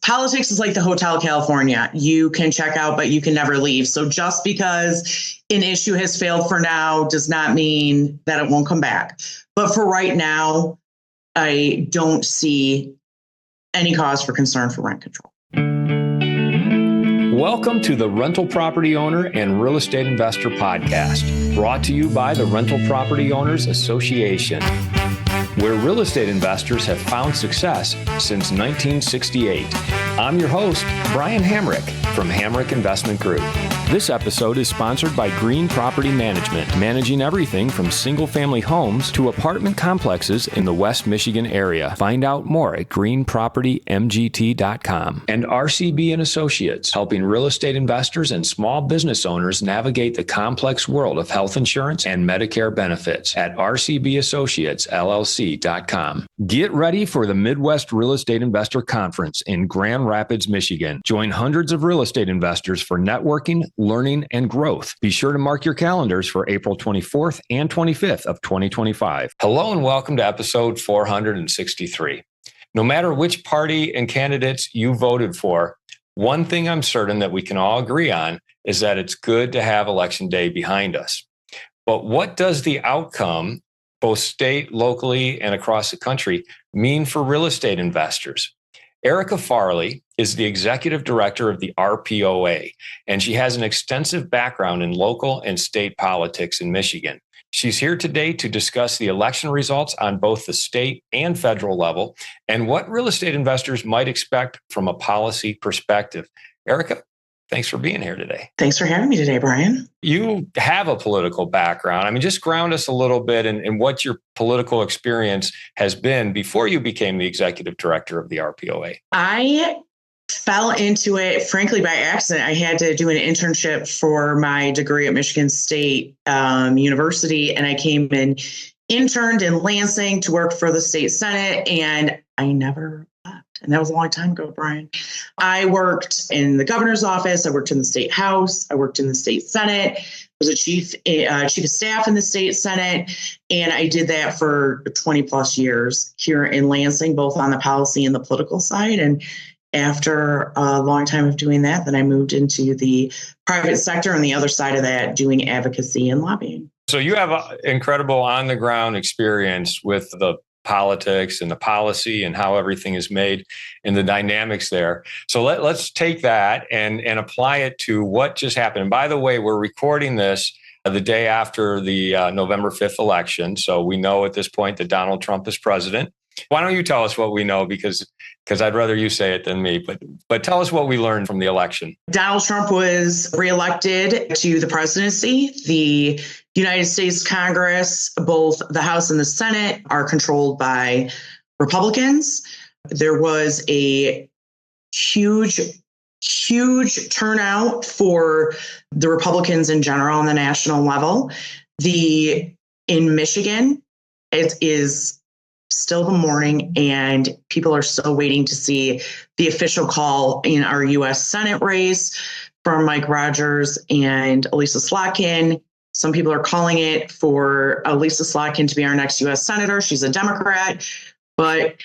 politics is like the Hotel California. You can check out, but you can never leave. So just because an issue has failed for now does not mean that it won't come back. But for right now, I don't see any cause for concern for rent control. Welcome to the Rental Property Owner and Real Estate Investor Podcast, brought to you by the Rental Property Owners Association, where real estate investors have found success since 1968. I'm your host, Brian Hamrick from Hamrick Investment Group. This episode is sponsored by Green Property Management, managing everything from single-family homes to apartment complexes in the West Michigan area. Find out more at greenpropertymgt.com. And RCB & Associates, helping real estate investors and small business owners navigate the complex world of health insurance and Medicare benefits at rcbassociatesllc.com. Get ready for the Midwest Real Estate Investor Conference in Grand Rapids, Michigan. Join hundreds of real estate investors for networking, learning, and growth. Be sure to mark your calendars for April 24th and 25th of 2025. Hello and welcome to episode 463. No matter which party and candidates you voted for, one thing I'm certain that we can all agree on is that it's good to have Election Day behind us. But what does the outcome, both state, locally, and across the country, mean for real estate investors? Erika Farley is the executive director of the RPOA, and she has an extensive background in local and state politics in Michigan. She's here today to discuss the election results on both the state and federal level and what real estate investors might expect from a policy perspective. Erika, thanks for being here today. Thanks for having me today, Brian. You have a political background. I mean, just ground us a little bit in what your political experience has been before you became the executive director of the RPOA. I fell into it, frankly, by accident. I had to do an internship for my degree at Michigan State University, and I came and interned in Lansing to work for the state Senate, and I never left. And that was a long time ago, Brian. I worked in the governor's office. I worked in the state house. I worked in the state Senate. I was a chief of staff in the state Senate. And I did that for 20 plus years here in Lansing, both on the policy and the political side. And after a long time of doing that, then I moved into the private sector on the other side of that, doing advocacy and lobbying. So you have incredible on-the-ground experience with the politics and the policy and how everything is made and the dynamics there. So let's take that and apply it to what just happened. And by the way, we're recording this the day after the November 5th election. So we know at this point that Donald Trump is president. Why don't you tell us what we know? Because I'd rather you say it than me. But tell us what we learned from the election. Donald Trump was reelected to the presidency. The United States Congress, both the House and the Senate, are controlled by Republicans. There was a huge turnout for the Republicans in general on the national level. In Michigan, it is still the morning, and people are still waiting to see the official call in our U.S. Senate race from Mike Rogers and Elisa Slotkin. Some people are calling it for Elisa Slotkin to be our next U.S. Senator. She's a Democrat, but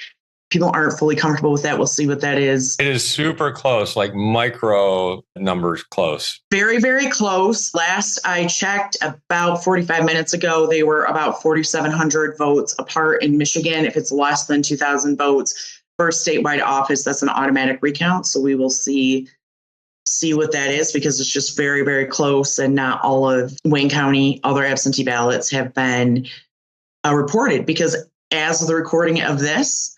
people aren't fully comfortable with that. We'll see what that is. It is super close, like micro numbers close. Very, very close. Last I checked about 45 minutes ago, they were about 4,700 votes apart in Michigan. If it's less than 2,000 votes for a statewide office, that's an automatic recount. So we will see what that is, because it's just very, very close, and not all of Wayne County, other absentee ballots have been reported, because as of the recording of this,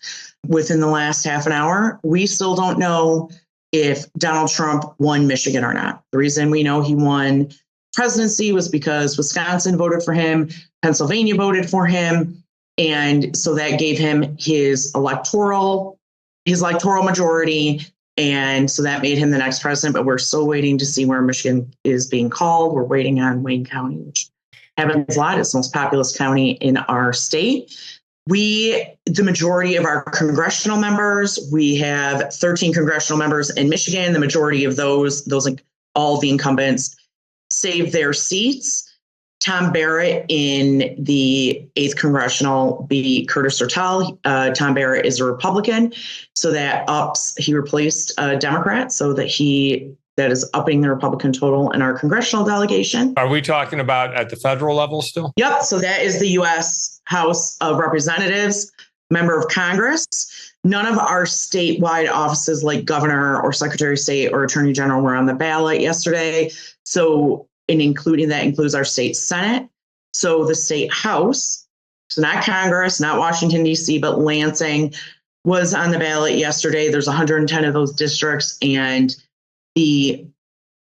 within the last half an hour, we still don't know if Donald Trump won Michigan or not. The reason we know he won presidency was because Wisconsin voted for him, Pennsylvania voted for him, and so that gave him his electoral majority, and so that made him the next president. But we're still waiting to see where Michigan is being called. We're waiting on Wayne County, which happens a lot. It's the most populous county in our state. The majority of our congressional members, we have 13 congressional members in Michigan. The majority of those like all the incumbents, saved their seats. Tom Barrett in the 8th Congressional beat Curtis Sertel. Tom Barrett is a Republican, so he replaced a Democrat, so that is upping the Republican total in our congressional delegation. Are we talking about at the federal level still? Yep. So that is the U.S. House of Representatives, member of Congress. None of our statewide offices like governor or secretary of state or attorney general were on the ballot yesterday. So includes our state Senate. So the state House, so not Congress, not Washington, D.C., but Lansing was on the ballot yesterday. There's 110 of those districts, and the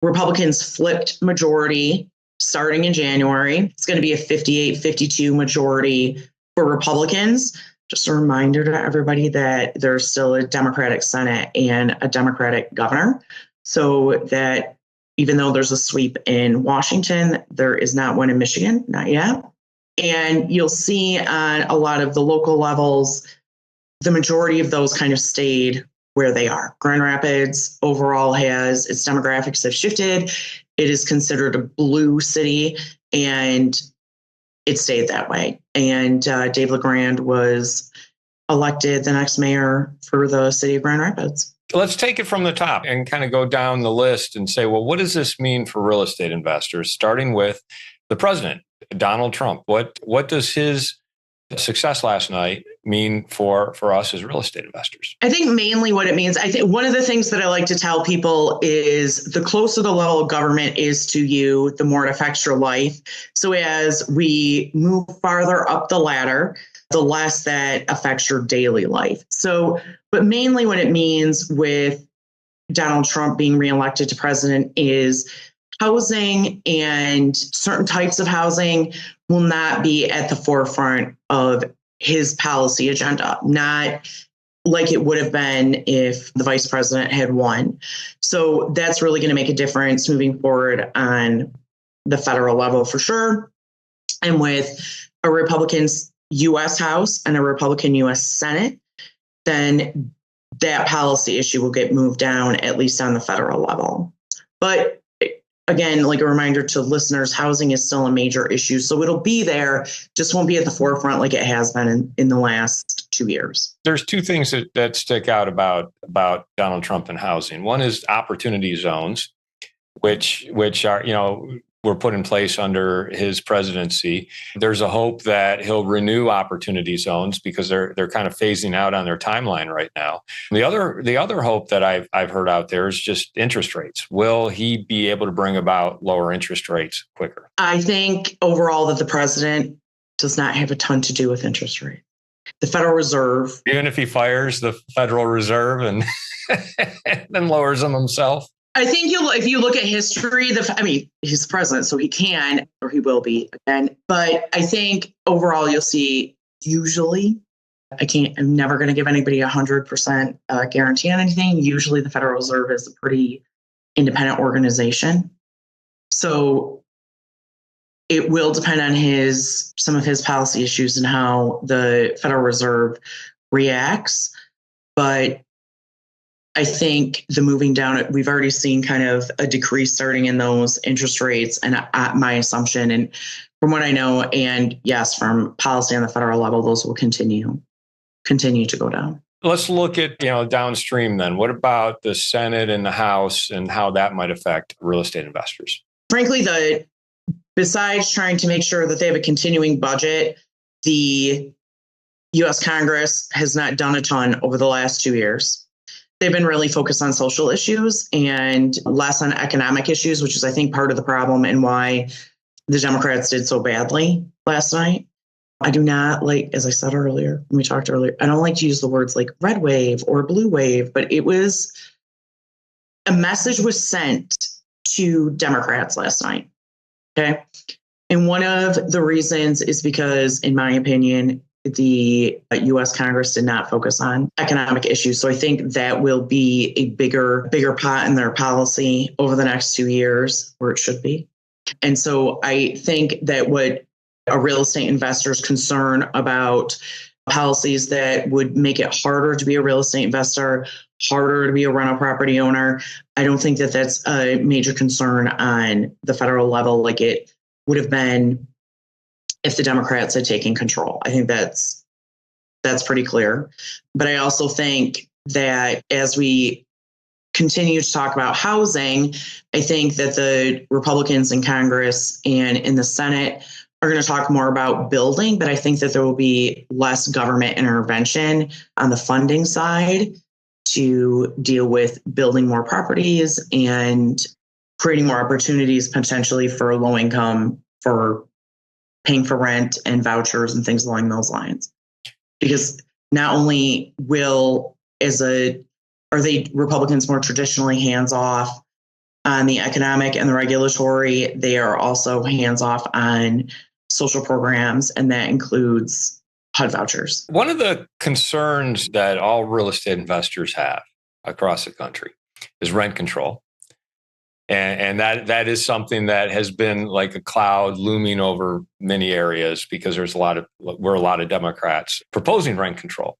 Republicans flipped majority starting in January. It's going to be a 58-52 majority for Republicans. Just a reminder to everybody that there's still a Democratic Senate and a Democratic governor. So that even though there's a sweep in Washington, there is not one in Michigan, not yet. And you'll see on a lot of the local levels, the majority of those kind of stayed where they are. Grand Rapids overall its demographics have shifted. It is considered a blue city, and it stayed that way. And Dave LeGrand was elected the next mayor for the city of Grand Rapids. Let's take it from the top and kind of go down the list and say, well, what does this mean for real estate investors, starting with the president, Donald Trump? What does his success last night mean for us as real estate investors? I think mainly what it means, I think one of the things that I like to tell people is the closer the level of government is to you, the more it affects your life. So as we move farther up the ladder, the less that affects your daily life. So, but mainly what it means with Donald Trump being reelected to president is housing and certain types of housing will not be at the forefront of his policy agenda, not like it would have been if the vice president had won. So that's really going to make a difference moving forward on the federal level for sure. And with a Republican U.S. House and a Republican U.S. Senate, then that policy issue will get moved down, at least on the federal level. But again, like a reminder to listeners, housing is still a major issue. So it'll be there, just won't be at the forefront like it has been in the last 2 years. There's two things that stick out about Donald Trump and housing. One is opportunity zones, which are, were put in place under his presidency. There's a hope that he'll renew opportunity zones because they're kind of phasing out on their timeline right now. The other hope that I've heard out there is just interest rates. Will he be able to bring about lower interest rates quicker? I think overall that the president does not have a ton to do with interest rate. The Federal Reserve. Even if he fires the Federal Reserve and then lowers them himself? I think if you look at history, he's the president, so he can, or he will be again. But I think overall, you'll see usually, I'm never going to give anybody 100% guarantee on anything. Usually the Federal Reserve is a pretty independent organization. So it will depend on some of his policy issues and how the Federal Reserve reacts. But I think the moving down, we've already seen kind of a decrease starting in those interest rates, and my assumption, and from what I know, and yes, from policy on the federal level, those will continue to go down. Let's look at downstream then. What about the Senate and the House and how that might affect real estate investors? Frankly, besides trying to make sure that they have a continuing budget, the U.S. Congress has not done a ton over the last 2 years. They've been really focused on social issues and less on economic issues, which is, I think, part of the problem and why the Democrats did so badly last night. I do not like, as I said earlier, when we talked earlier, I don't like to use the words like red wave or blue wave, but a message was sent to Democrats last night. Okay. And one of the reasons is because, in my opinion, the U.S. Congress did not focus on economic issues. So I think that will be a bigger pot in their policy over the next 2 years, where it should be. And so I think that what a real estate investor's concern about policies that would make it harder to be a real estate investor, harder to be a rental property owner, I don't think that that's a major concern on the federal level like it would have been if the Democrats had taken control. I think that's pretty clear. But I also think that as we continue to talk about housing, I think that the Republicans in Congress and in the Senate are going to talk more about building, but I think that there will be less government intervention on the funding side to deal with building more properties and creating more opportunities potentially for low income, for paying for rent and vouchers and things along those lines. Because not only are they Republicans more traditionally hands off on the economic and the regulatory, they are also hands off on social programs, and that includes HUD vouchers. One of the concerns that all real estate investors have across the country is rent control. And that is something that has been like a cloud looming over many areas because there's a lot of Democrats proposing rent control.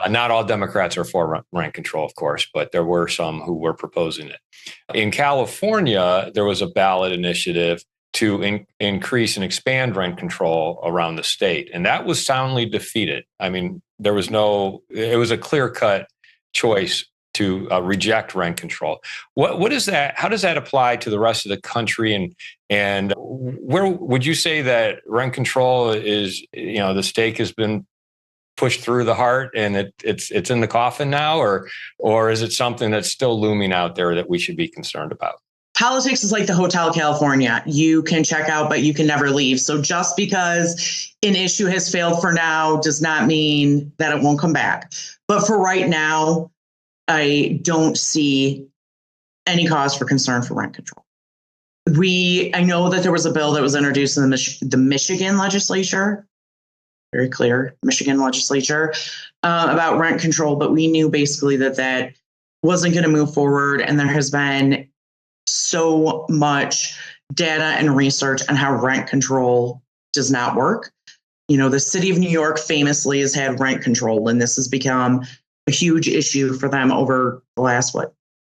Not all Democrats are for rent control, of course, but there were some who were proposing it. In California, there was a ballot initiative to increase and expand rent control around the state. And that was soundly defeated. I mean, it was a clear-cut choice to reject rent control. What is that? How does that apply to the rest of the country? And where would you say that rent control is, the stake has been pushed through the heart and it's in the coffin now, or is it something that's still looming out there that we should be concerned about? Politics is like the Hotel California. You can check out, but you can never leave. So just because an issue has failed for now does not mean that it won't come back. But for right now, I don't see any cause for concern for rent control. I know that there was a bill that was introduced in the Michigan legislature, very clear, Michigan legislature, about rent control, but we knew basically that wasn't going to move forward. And there has been so much data and research on how rent control does not work. The city of New York famously has had rent control, and this has become a huge issue for them over the last,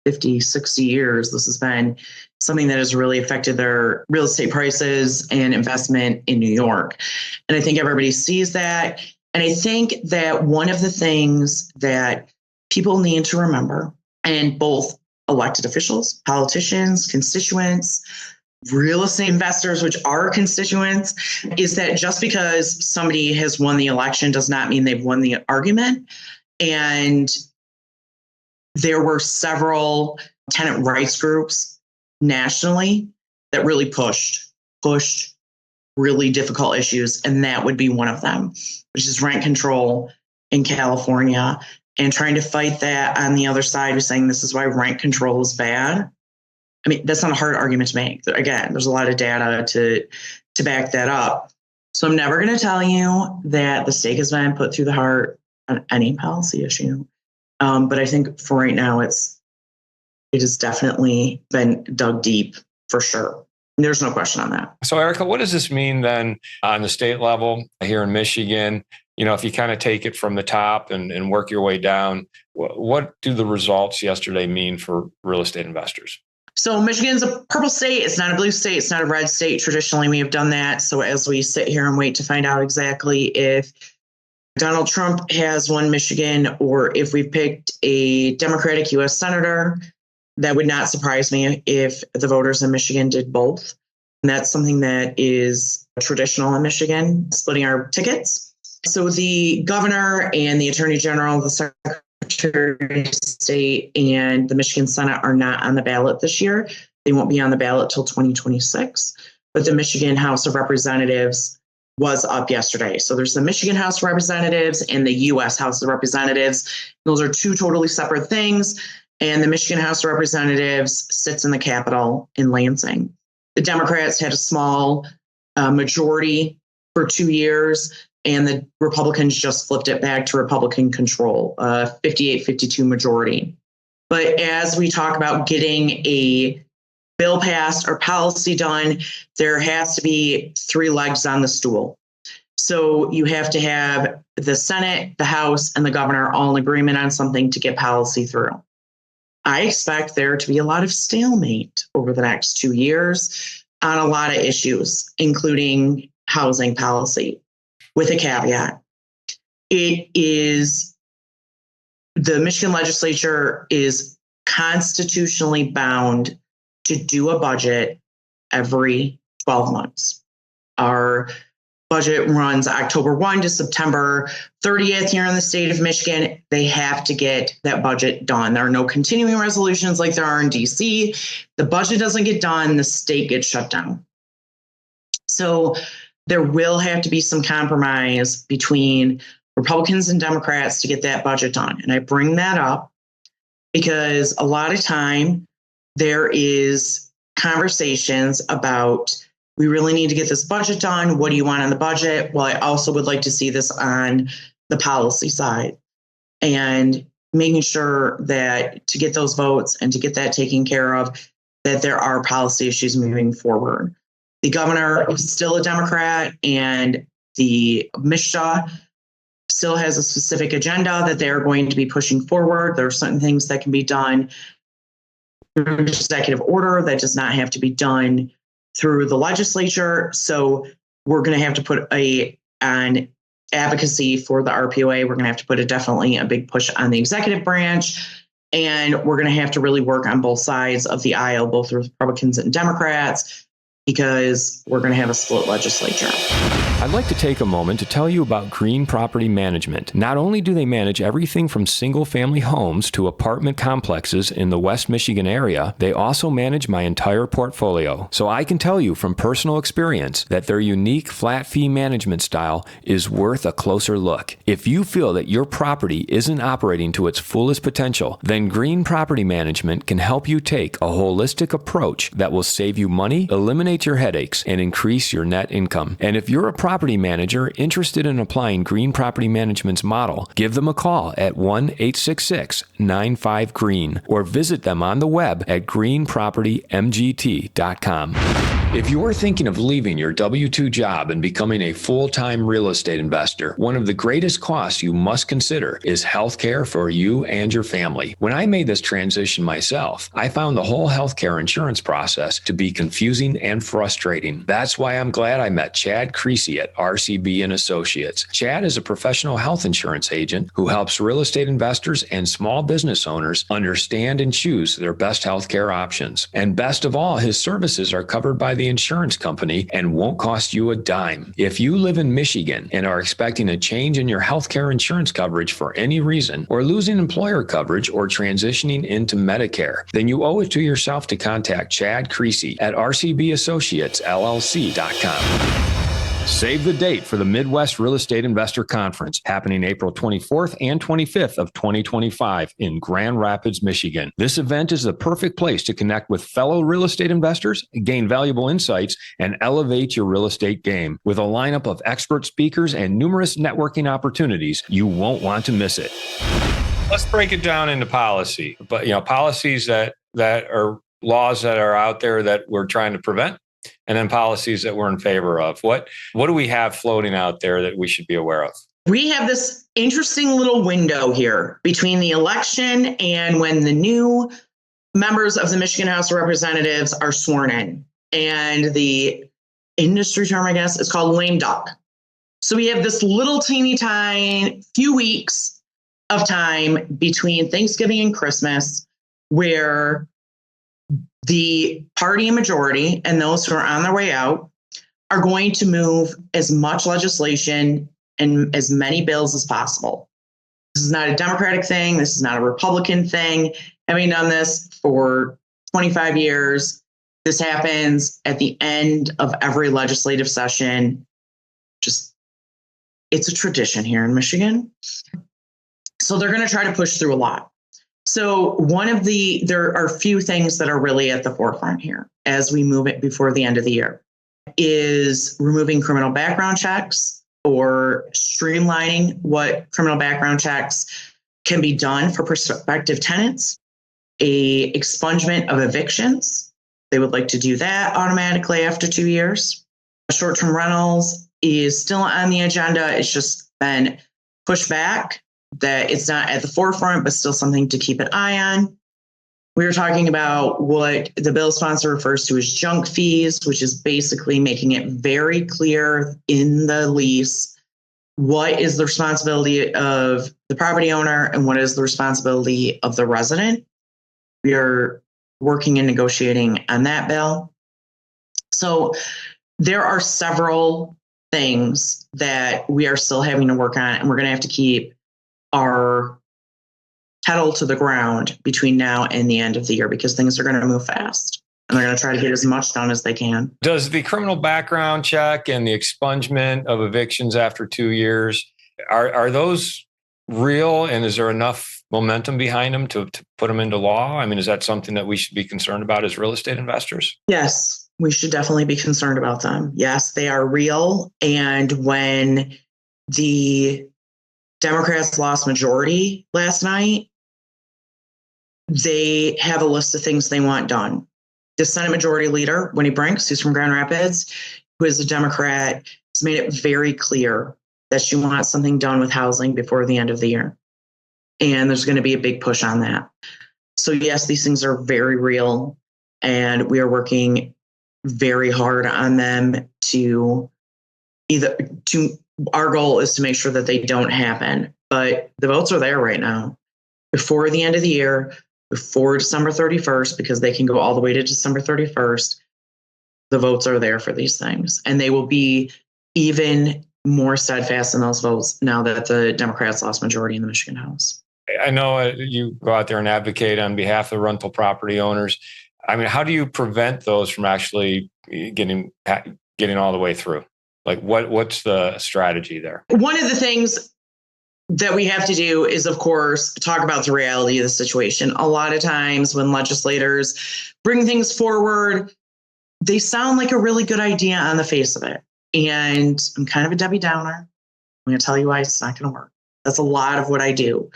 50, 60 years. This has been something that has really affected their real estate prices and investment in New York. And I think everybody sees that. And I think that one of the things that people need to remember, and both elected officials, politicians, constituents, real estate investors, which are constituents, is that just because somebody has won the election does not mean they've won the argument. And there were several tenant rights groups nationally that really pushed really difficult issues. And that would be one of them, which is rent control in California, and trying to fight that on the other side of saying this is why rent control is bad. I mean, that's not a hard argument to make. Again, there's a lot of data to back that up. So I'm never going to tell you that the stake has been put through the heart on any policy issue. But I think for right now, it has definitely been dug deep for sure. There's no question on that. So, Erika, what does this mean then on the state level here in Michigan? If you kind of take it from the top and work your way down, what do the results yesterday mean for real estate investors? So Michigan's a purple state. It's not a blue state. It's not a red state. Traditionally, we have done that. So as we sit here and wait to find out exactly if Donald Trump has won Michigan or if we picked a Democratic U.S. senator, that would not surprise me if the voters in Michigan did both. And that's something that is traditional in Michigan, splitting our tickets. So the governor and the attorney general, the secretary of state, and the Michigan Senate are not on the ballot this year. They won't be on the ballot till 2026. But the Michigan House of Representatives was up yesterday. So there's the Michigan House of Representatives and the U.S. House of Representatives. Those are two totally separate things. And the Michigan House of Representatives sits in the Capitol in Lansing. The Democrats had a small majority for 2 years, and the Republicans just flipped it back to Republican control, 58-52 majority. But as we talk about getting a bill passed or policy done, there has to be three legs on the stool. So you have to have the Senate, the House, and the governor all in agreement on something to get policy through. I expect there to be a lot of stalemate over the next 2 years on a lot of issues, including housing policy with a caveat. It is, the Michigan legislature is constitutionally bound to do a budget every 12 months. Our budget runs October 1 to September 30th here in the state of Michigan. They have to get that budget done. There are no continuing resolutions like there are in DC. The budget doesn't get done, the state gets shut down. So there will have to be some compromise between Republicans and Democrats to get that budget done. And I bring that up because a lot of time there is conversations about, we really need to get this budget done. What do you want on the budget? Well, I also would like to see this on the policy side, and making sure that to get those votes and to get that taken care of, that there are policy issues moving forward. The governor is still a Democrat, and the MSHA still has a specific agenda that they're going to be pushing forward. There are certain things that can be done through executive order that does not have to be done through the legislature. So we're going to have to put an advocacy for the RPOA. We're going to have to put definitely a big push on the executive branch. And we're going to have to really work on both sides of the aisle, both Republicans and Democrats, because we're going to have a split legislature. I'd like to take a moment to tell you about Green Property Management. Not only do they manage everything from single-family homes to apartment complexes in the West Michigan area, they also manage my entire portfolio. So I can tell you from personal experience that their unique flat fee management style is worth a closer look. If you feel that your property isn't operating to its fullest potential, then Green Property Management can help you take a holistic approach that will save you money, eliminate your headaches, and increase your net income. And if you're a property manager interested in applying Green Property Management's model, give them a call at 1-866-95-GREEN or visit them on the web at greenpropertymgt.com. If you're thinking of leaving your W-2 job and becoming a full-time real estate investor, one of the greatest costs you must consider is healthcare for you and your family. When I made this transition myself, I found the whole healthcare insurance process to be confusing and frustrating. That's why I'm glad I met Chad Creasy at RCB and Associates. Chad is a professional health insurance agent who helps real estate investors and small business owners understand and choose their best healthcare options. And best of all, his services are covered by the insurance company and won't cost you a dime. If you live in Michigan and are expecting a change in your healthcare insurance coverage for any reason, or losing employer coverage or transitioning into Medicare, then you owe it to yourself to contact Chad Creasy at rcbassociatesllc.com. Save the date for the Midwest Real Estate Investor Conference happening April 24th and 25th of 2025 in Grand Rapids, Michigan. This event is the perfect place to connect with fellow real estate investors, gain valuable insights, and elevate your real estate game. With a lineup of expert speakers and numerous networking opportunities, you won't want to miss it. Let's break it down into policy, but policies that are laws that are out there that we're trying to prevent, and then policies that we're in favor of. What do we have floating out there that we should be aware of? We have this interesting little window here between the election and when the new members of the Michigan House of Representatives are sworn in. And the industry term, I guess, is called lame duck. So we have this little teeny tiny few weeks of time between Thanksgiving and Christmas where the party and majority and those who are on their way out are going to move as much legislation and as many bills as possible. This is not a Democratic thing. This is not a Republican thing. Having done this for 25 years, this happens at the end of every legislative session. It's a tradition here in Michigan. So they're going to try to push through a lot. So there are a few things that are really at the forefront here as we move it before the end of the year, is removing criminal background checks or streamlining what criminal background checks can be done for prospective tenants, a expungement of evictions. They would like to do that automatically after 2 years. Short-term rentals is still on the agenda. It's just been pushed back, that it's not at the forefront, but still something to keep an eye on. We were talking about what the bill sponsor refers to as junk fees, which is basically making it very clear in the lease what is the responsibility of the property owner and what is the responsibility of the resident. We are working and negotiating on that bill. So there are several things that we are still having to work on, and we're going to have to keep our pedal to the ground between now and the end of the year because things are going to move fast and they're going to try to get as much done as they can. Does the criminal background check and the expungement of evictions after 2 years, are those real? And is there enough momentum behind them to put them into law? I mean, is that something that we should be concerned about as real estate investors? Yes, we should definitely be concerned about them. Yes, they are real. And when the Democrats lost majority last night, they have a list of things they want done. The Senate Majority Leader, Winnie Brinks, who's from Grand Rapids, who is a Democrat, has made it very clear that she wants something done with housing before the end of the year. And there's going to be a big push on that. So yes, these things are very real, and we are working very hard on them our goal is to make sure that they don't happen. But the votes are there right now. Before the end of the year, before December 31st, because they can go all the way to December 31st, the votes are there for these things. And they will be even more steadfast in those votes now that the Democrats lost majority in the Michigan House. I know you go out there and advocate on behalf of the rental property owners. I mean, how do you prevent those from actually getting all the way through? Like, what's the strategy there? One of the things that we have to do is, of course, talk about the reality of the situation. A lot of times when legislators bring things forward, they sound like a really good idea on the face of it. And I'm kind of a Debbie Downer. I'm going to tell you why it's not going to work. That's a lot of what I do.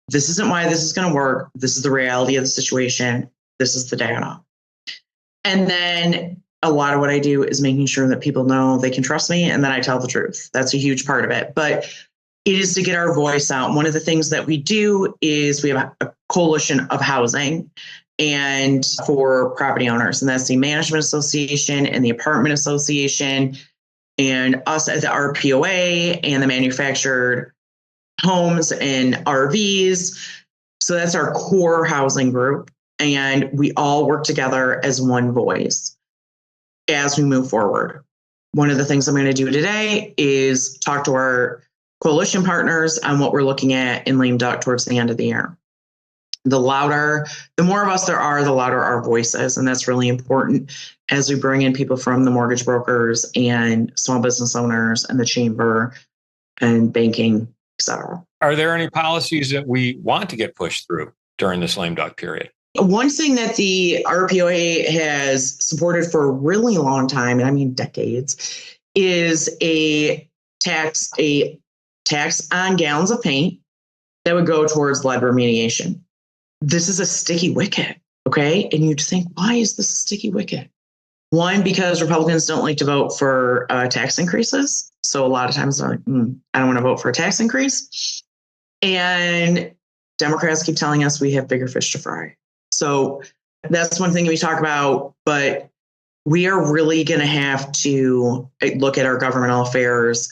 This isn't why this is going to work. This is the reality of the situation. This is the data. And then a lot of what I do is making sure that people know they can trust me and that I tell the truth. That's a huge part of it. But it is to get our voice out. One of the things that we do is we have a coalition of housing and for property owners, and that's the Management Association and the Apartment Association and us at the RPOA and the Manufactured Homes and RVs. So that's our core housing group. And we all work together as one voice as we move forward. One of the things I'm going to do today is talk to our coalition partners on what we're looking at in lame duck towards the end of the year. The more of us there are, the louder our voice is. And that's really important as we bring in people from the mortgage brokers and small business owners and the chamber and banking, et cetera. Are there any policies that we want to get pushed through during this lame duck period? One thing that the RPOA has supported for a really long time, and I mean decades, is a tax on gallons of paint that would go towards lead remediation. This is a sticky wicket, okay? And you'd think, why is this a sticky wicket? One, because Republicans don't like to vote for tax increases. So a lot of times they're like, I don't want to vote for a tax increase. And Democrats keep telling us we have bigger fish to fry. So that's one thing we talk about, but we are really going to have to look at our governmental affairs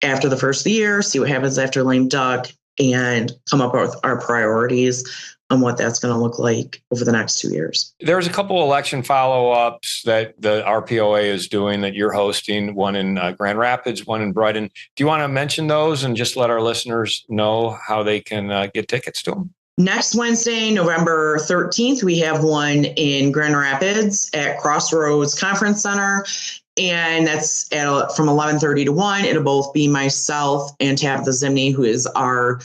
after the first of the year, see what happens after lame duck, and come up with our priorities on what that's going to look like over the next 2 years. There's a couple election follow-ups that the RPOA is doing that you're hosting, one in Grand Rapids, one in Brighton. Do you want to mention those and just let our listeners know how they can get tickets to them? Next Wednesday, November 13th, we have one in Grand Rapids at Crossroads Conference Center. And that's from 11:30 to 1. It'll both be myself and Tabitha Zimney, who is our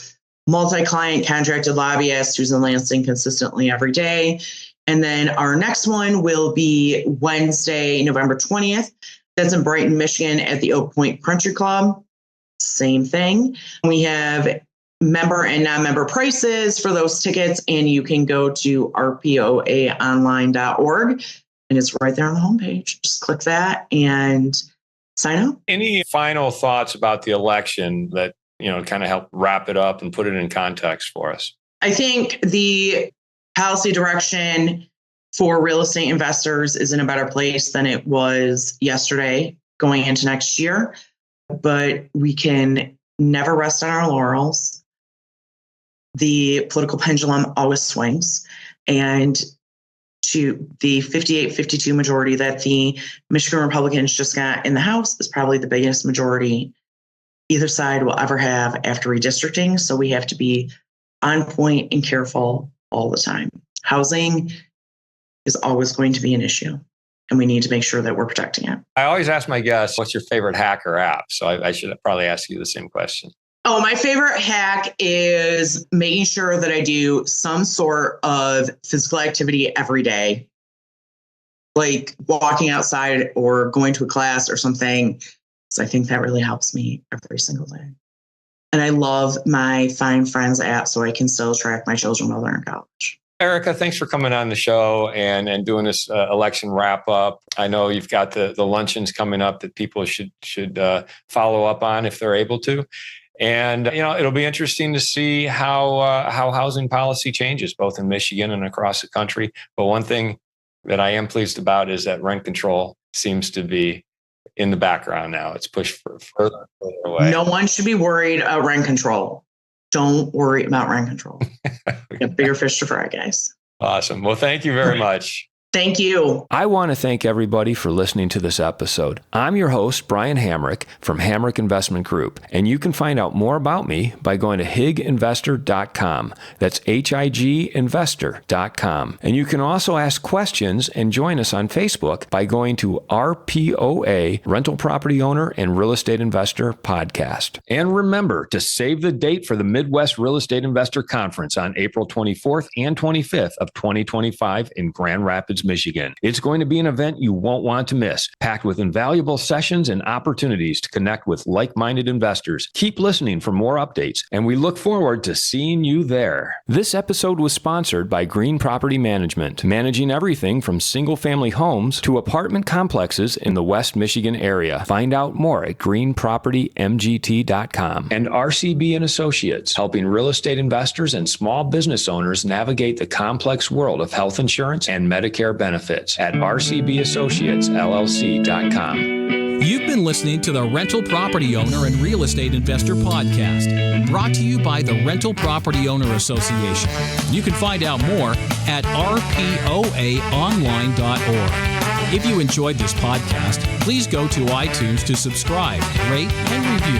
multi-client contracted lobbyist who's in Lansing consistently every day. And then our next one will be Wednesday, November 20th. That's in Brighton, Michigan at the Oak Point Country Club. Same thing. We have member and non-member prices for those tickets, and you can go to rpoaonline.org, and it's right there on the homepage. Just click that and sign up. Any final thoughts about the election that, kind of help wrap it up and put it in context for us? I think the policy direction for real estate investors is in a better place than it was yesterday going into next year. But we can never rest on our laurels. The political pendulum always swings. And to the 58-52 majority that the Michigan Republicans just got in the House is probably the biggest majority either side will ever have after redistricting. So we have to be on point and careful all the time. Housing is always going to be an issue, and we need to make sure that we're protecting it. I always ask my guests, what's your favorite hack or app? So I should probably ask you the same question. Oh, my favorite hack is making sure that I do some sort of physical activity every day, like walking outside or going to a class or something. So I think that really helps me every single day. And I love my Find Friends app so I can still track my children while they're in college. Erika, thanks for coming on the show and doing this election wrap up. I know you've got the luncheons coming up that people should follow up on if they're able to. And, it'll be interesting to see how housing policy changes, both in Michigan and across the country. But one thing that I am pleased about is that rent control seems to be in the background now. It's pushed further and further away. No one should be worried about rent control. Don't worry about rent control. We got bigger fish to fry, guys. Awesome. Well, thank you very much. Thank you. I want to thank everybody for listening to this episode. I'm your host, Brian Hamrick from Hamrick Investment Group, and you can find out more about me by going to higinvestor.com. That's HIGinvestor.com. And you can also ask questions and join us on Facebook by going to RPOA, Rental Property Owner and Real Estate Investor Podcast. And remember to save the date for the Midwest Real Estate Investor Conference on April 24th and 25th of 2025 in Grand Rapids, Michigan. It's going to be an event you won't want to miss, packed with invaluable sessions and opportunities to connect with like-minded investors. Keep listening for more updates, and we look forward to seeing you there. This episode was sponsored by Green Property Management, managing everything from single-family homes to apartment complexes in the West Michigan area. Find out more at greenpropertymgt.com. And RCB and Associates, helping real estate investors and small business owners navigate the complex world of health insurance and Medicare benefits at rcbAssociatesLLC.com. You've been listening to the Rental Property Owner and Real Estate Investor Podcast, brought to you by the Rental Property Owner Association. You can find out more at rpoaonline.org. If you enjoyed this podcast, please go to iTunes to subscribe, rate, and review.